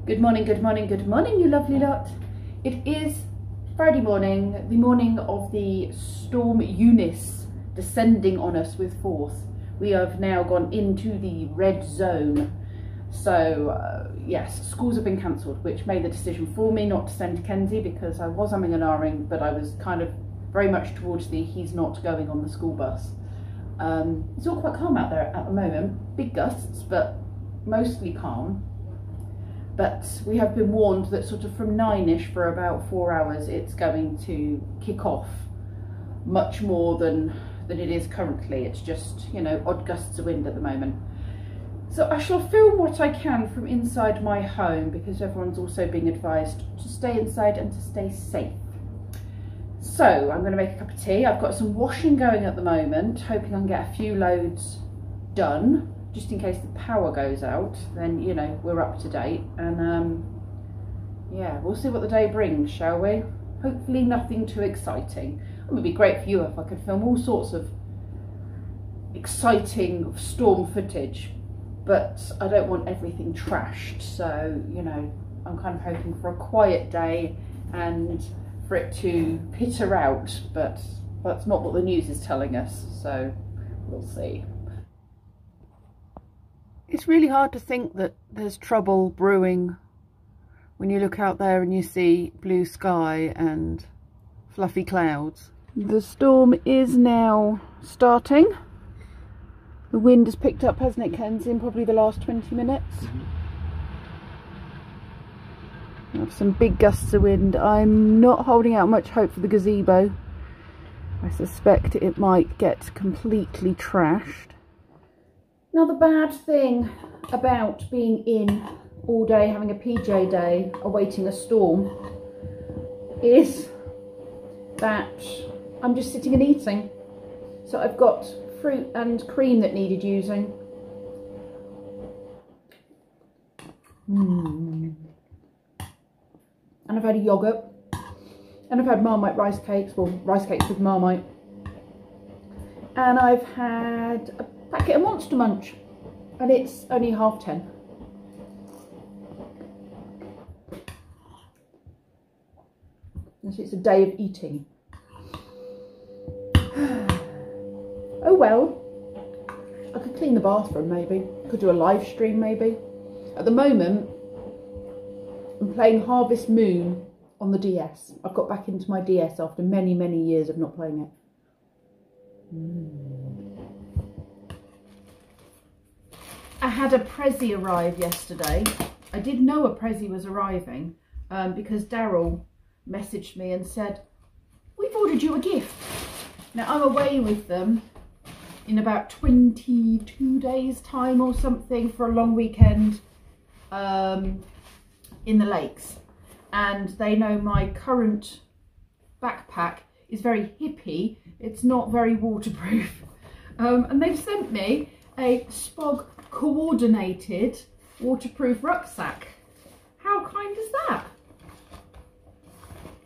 Good morning, good morning, good morning, you lovely lot. It is Friday morning, the morning of the storm Eunice descending on us with force. We have now gone into the red zone. So yes, schools have been cancelled, which made the decision for me not to send Kenzie, because I was umming and ahhing, but I was kind of very much towards the he's not going on the school bus. It's all quite calm out there at the moment, big gusts, but mostly calm. But we have been warned that sort of from 9ish for about 4 hours it's going to kick off much more than it is currently. It's just, you know, odd gusts of wind at the moment. So I shall film what I can from inside my home, because everyone's also being advised to stay inside and to stay safe. So I'm going to make a cup of tea. I've got some washing going at the moment, hoping I can get a few loads done, just in case the power goes out. Then, you know, we're up to date, and yeah, we'll see what the day brings, shall we? Hopefully nothing too exciting. It would be great for you if I could film all sorts of exciting storm footage, but I don't want everything trashed. So, you know, I'm kind of hoping for a quiet day and for it to peter out, but that's not what the news is telling us, so we'll see. It's really hard to think that there's trouble brewing when you look out there and you see blue sky and fluffy clouds. The storm is now starting. The wind has picked up, hasn't it, Kenzie, in probably the last 20 minutes? We have some big gusts of wind. I'm not holding out much hope for the gazebo. I suspect it might get completely trashed. Now, the bad thing about being in all day, having a PJ day, awaiting a storm, is that I'm just sitting and eating. So I've got fruit and cream that needed using. And I've had a yoghurt. And I've had Marmite rice cakes, well, rice cakes with Marmite. And I've had a packet of Monster Munch, and it's only 10:30. And so it's a day of eating. Oh well, I could clean the bathroom maybe, could do a live stream maybe. At the moment, I'm playing Harvest Moon on the DS. I've got back into my DS after many, many years of not playing it. I had a prezi arrive yesterday. I did know a prezi was arriving because Daryl messaged me and said, "We've ordered you a gift." Now, I'm away with them in about 22 days time or something for a long weekend in the lakes, and they know my current backpack is very hippie. It's not very waterproof, and they've sent me a Spog coordinated waterproof rucksack. How kind is that?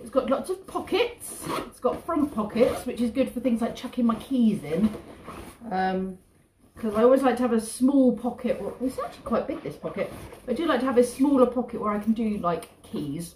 It's got lots of pockets. It's got front pockets, which is good for things like chucking my keys in, because I always like to have a small pocket. Well, it's actually quite big, this pocket, but I do like to have a smaller pocket where I can do like keys,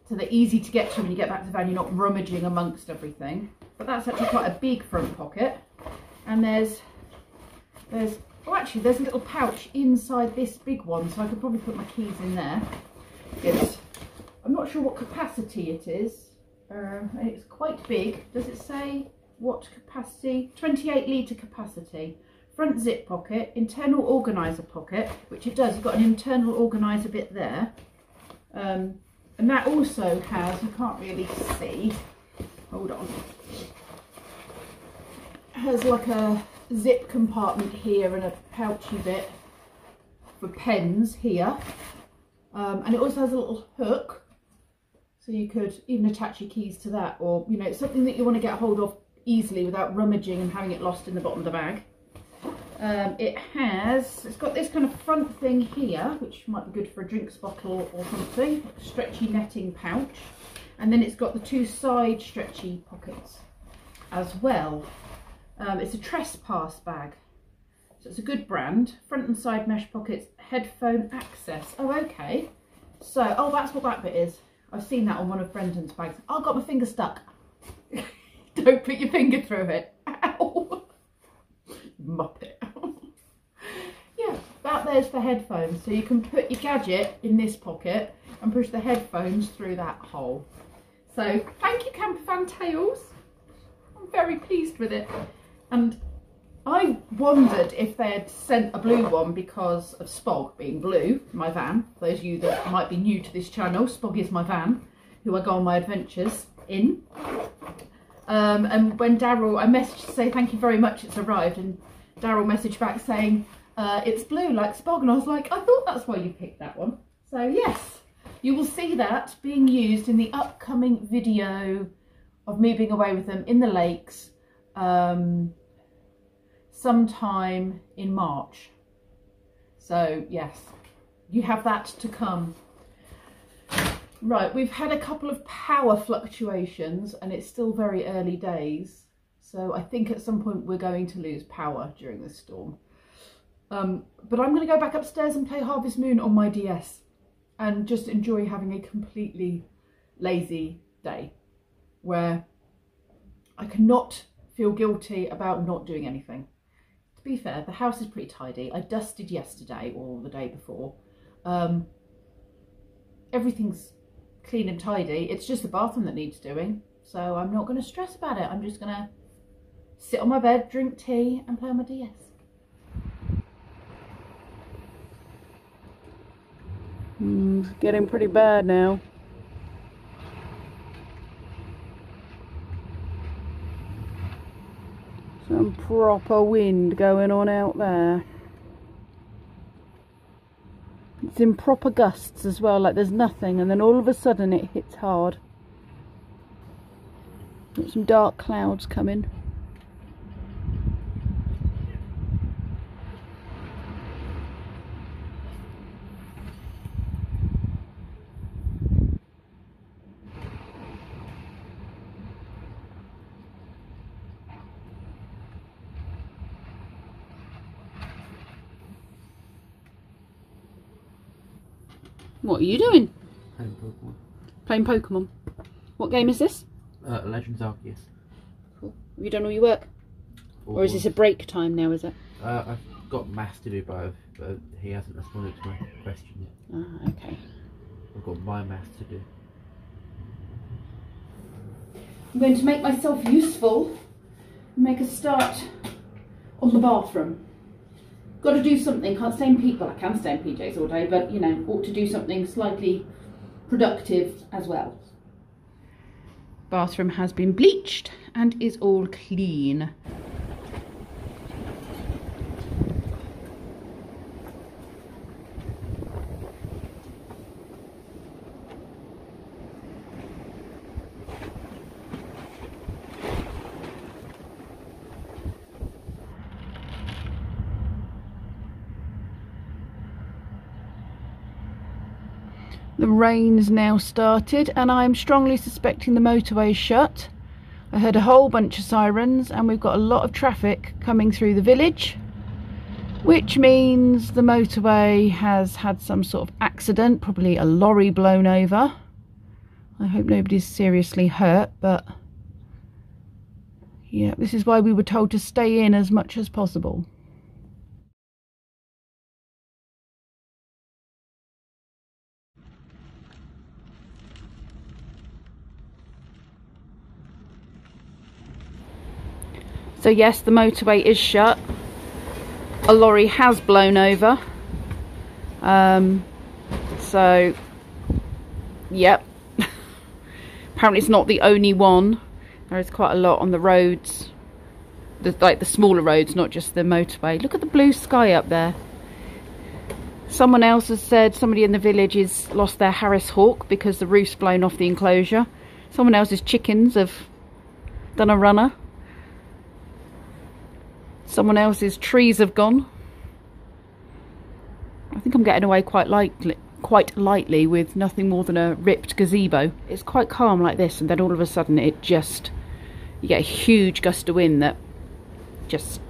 so they're easy to get to when you get back to the van. You're not rummaging amongst everything. But that's actually quite a big front pocket. And there's oh, actually there's a little pouch inside this big one, so I could probably put my keys in there. I'm not sure what capacity it is. It's quite big. Does it say what capacity? 28 litre capacity. Front zip pocket, internal organiser pocket, which it does. You've got an internal organiser bit there. And that also has, you can't really see, hold on, has like a zip compartment here and a pouchy bit for pens here. And it also has a little hook, so you could even attach your keys to that, or, you know, it's something that you want to get hold of easily without rummaging and having it lost in the bottom of the bag. It's got this kind of front thing here, which might be good for a drinks bottle or something, like a stretchy netting pouch. And then it's got the two side stretchy pockets as well. It's a trespass bag, so it's a good brand. Front and side mesh pockets, headphone access. Oh, okay. So, oh, that's what that bit is. I've seen that on one of Brendan's bags. Oh, I got my finger stuck. Don't put your finger through it. Ow. Muppet. Yeah, that there's the headphones. So you can put your gadget in this pocket and push the headphones through that hole. So thank you, Campervan Tales. I'm very pleased with it. And I wondered if they had sent a blue one because of Spog being blue, my van. For those of you that might be new to this channel, Spog is my van, who I go on my adventures in. And when Daryl, I messaged to say thank you very much, it's arrived, and Daryl messaged back saying it's blue like Spog, and I was like, I thought that's why you picked that one. So yes, you will see that being used in the upcoming video of me being away with them in the lakes sometime in March. So yes, you have that to come. Right, we've had a couple of power fluctuations and it's still very early days. So I think at some point we're going to lose power during this storm. But I'm going to go back upstairs and play Harvest Moon on my DS and just enjoy having a completely lazy day where I cannot feel guilty about not doing anything. To be fair, the house is pretty tidy. I dusted yesterday or the day before. Everything's clean and tidy. It's just the bathroom that needs doing. So I'm not going to stress about it. I'm just going to sit on my bed, drink tea and play on my DS. It's getting pretty bad now. Some proper wind going on out there. It's in proper gusts as well, like there's nothing, and then all of a sudden it hits hard. Got some dark clouds coming. What are you doing? Playing Pokemon. Playing Pokemon. What game is this? Legends Arceus. Cool. Have you done all your work? Or is this a break time now, is it? I've got maths to do, but he hasn't responded to my question yet. Ah, okay. I've got my maths to do. I'm going to make myself useful and make a start on the bathroom. Got to do something, can't stay in PJs, well I can stay in PJs all day, but you know, ought to do something slightly productive as well. Bathroom has been bleached and is all clean. The rain's now started and I'm strongly suspecting the motorway is shut. I heard a whole bunch of sirens and we've got a lot of traffic coming through the village, which means the motorway has had some sort of accident, probably a lorry blown over. I hope nobody's seriously hurt, but yeah, this is why we were told to stay in as much as possible. So yes, the motorway is shut. A lorry has blown over. So, yep. Apparently it's not the only one. There is quite a lot on the roads. Like the smaller roads, not just the motorway. Look at the blue sky up there. Someone else has said somebody in the village has lost their Harris hawk because the roof's blown off the enclosure. Someone else's chickens have done a runner. Someone else's trees have gone. I think I'm getting away quite lightly with nothing more than a ripped gazebo. It's quite calm like this, and then all of a sudden you get a huge gust of wind that just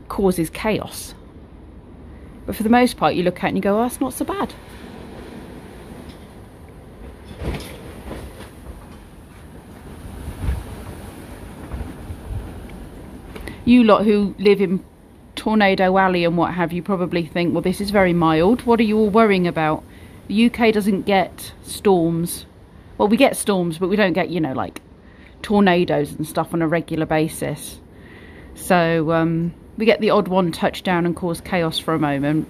causes chaos. But for the most part, you look at it and you go, oh, that's not so bad. You lot who live in Tornado Alley and what have you probably think, well, this is very mild. What are you all worrying about? The UK doesn't get storms. Well, we get storms, but we don't get, you know, like tornadoes and stuff on a regular basis. So we get the odd one touch down and cause chaos for a moment.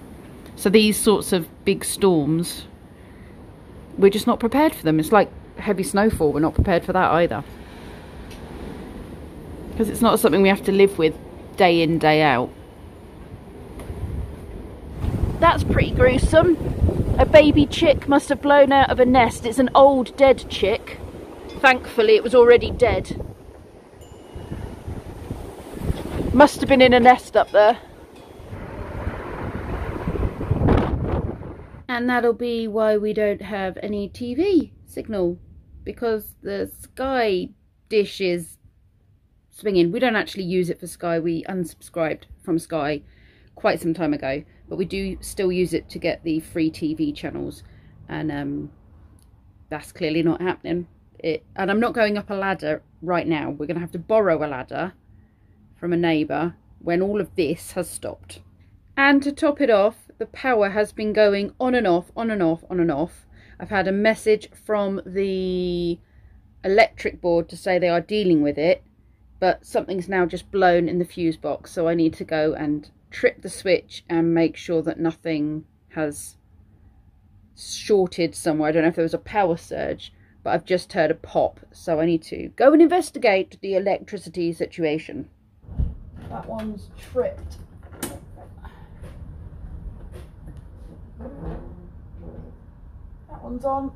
So these sorts of big storms, we're just not prepared for them. It's like heavy snowfall. We're not prepared for that either. Because it's not something we have to live with day in, day out. That's pretty gruesome. A baby chick must have blown out of a nest. It's an old dead chick. Thankfully it was already dead. Must have been in a nest up there. And that'll be why we don't have any TV signal. Because the Sky dish is swinging. We don't actually use it for Sky. We unsubscribed from Sky quite some time ago. But we do still use it to get the free TV channels. And that's clearly not happening. And I'm not going up a ladder right now. We're going to have to borrow a ladder from a neighbour when all of this has stopped. And to top it off, the power has been going on and off, on and off, on and off. I've had a message from the electric board to say they are dealing with it, but something's now just blown in the fuse box, so I need to go and trip the switch and make sure that nothing has shorted somewhere. I don't know if there was a power surge, but I've just heard a pop, so I need to go and investigate the electricity situation. That one's tripped. That one's on.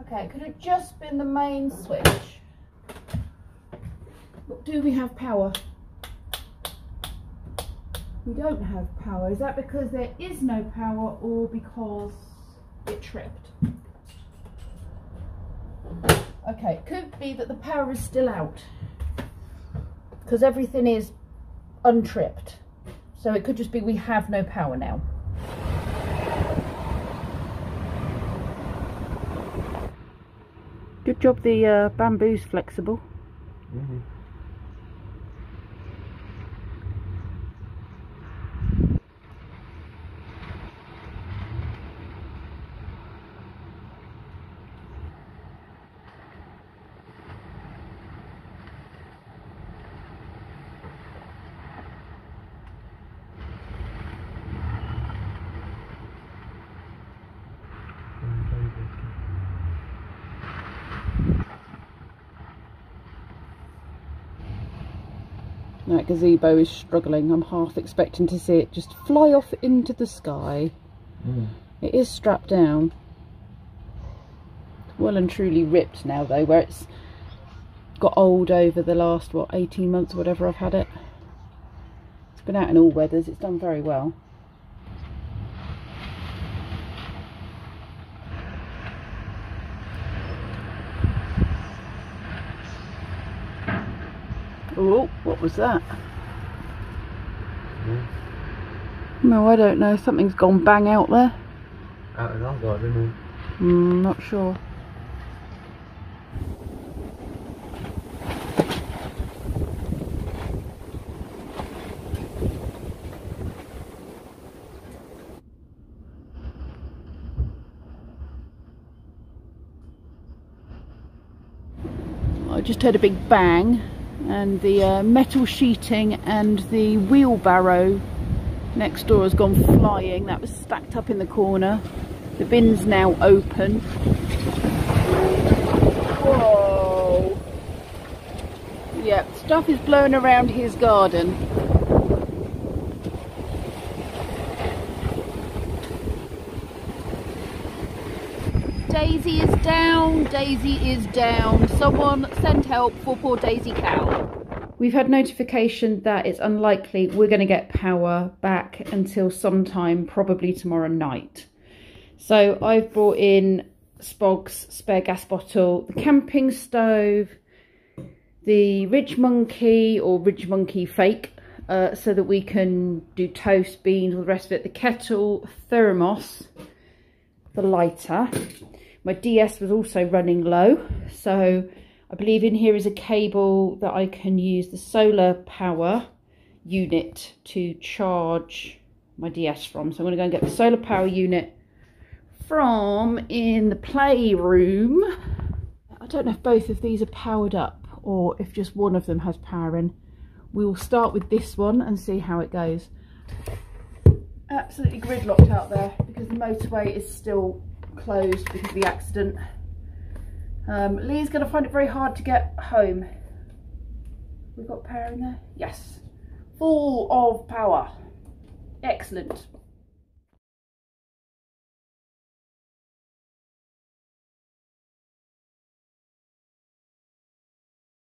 Okay, it could have just been the main switch. But do we have power? We don't have power. Is that because there is no power or because it tripped? Okay, it could be that the power is still out because everything is untripped. So it could just be we have no power now. Good job the bamboo's flexible. Mm-hmm. That gazebo is struggling. I'm half expecting to see it just fly off into the sky. It is strapped down. Well and truly ripped now though, where it's got old over the last, what, 18 months or whatever I've had it. It's been out in all weathers. It's done very well. Oh, what was that? No, I don't know. Something's gone bang out there. Out in our garden, Not sure. I just heard a big bang. And the metal sheeting and the wheelbarrow next door has gone flying. That was stacked up in the corner. The bin's now open. Whoa! Yeah, stuff is blowing around his garden. Daisy is down, Daisy is down. Someone send help for poor Daisy cow. We've had notification that it's unlikely we're going to get power back until sometime, probably tomorrow night. So I've brought in Spog's spare gas bottle, the camping stove, the Ridge Monkey or Ridge Monkey fake so that we can do toast, beans, all the rest of it. The kettle, thermos, the lighter. My DS was also running low, so I believe in here is a cable that I can use the solar power unit to charge my DS from. So I'm going to go and get the solar power unit from in the playroom. I don't know if both of these are powered up or if just one of them has power in. We will start with this one and see how it goes. Absolutely gridlocked out there because the motorway is still closed because of the accident. Lee's going to find it very hard to get home. We've got power in there? Yes. Full of power. Excellent.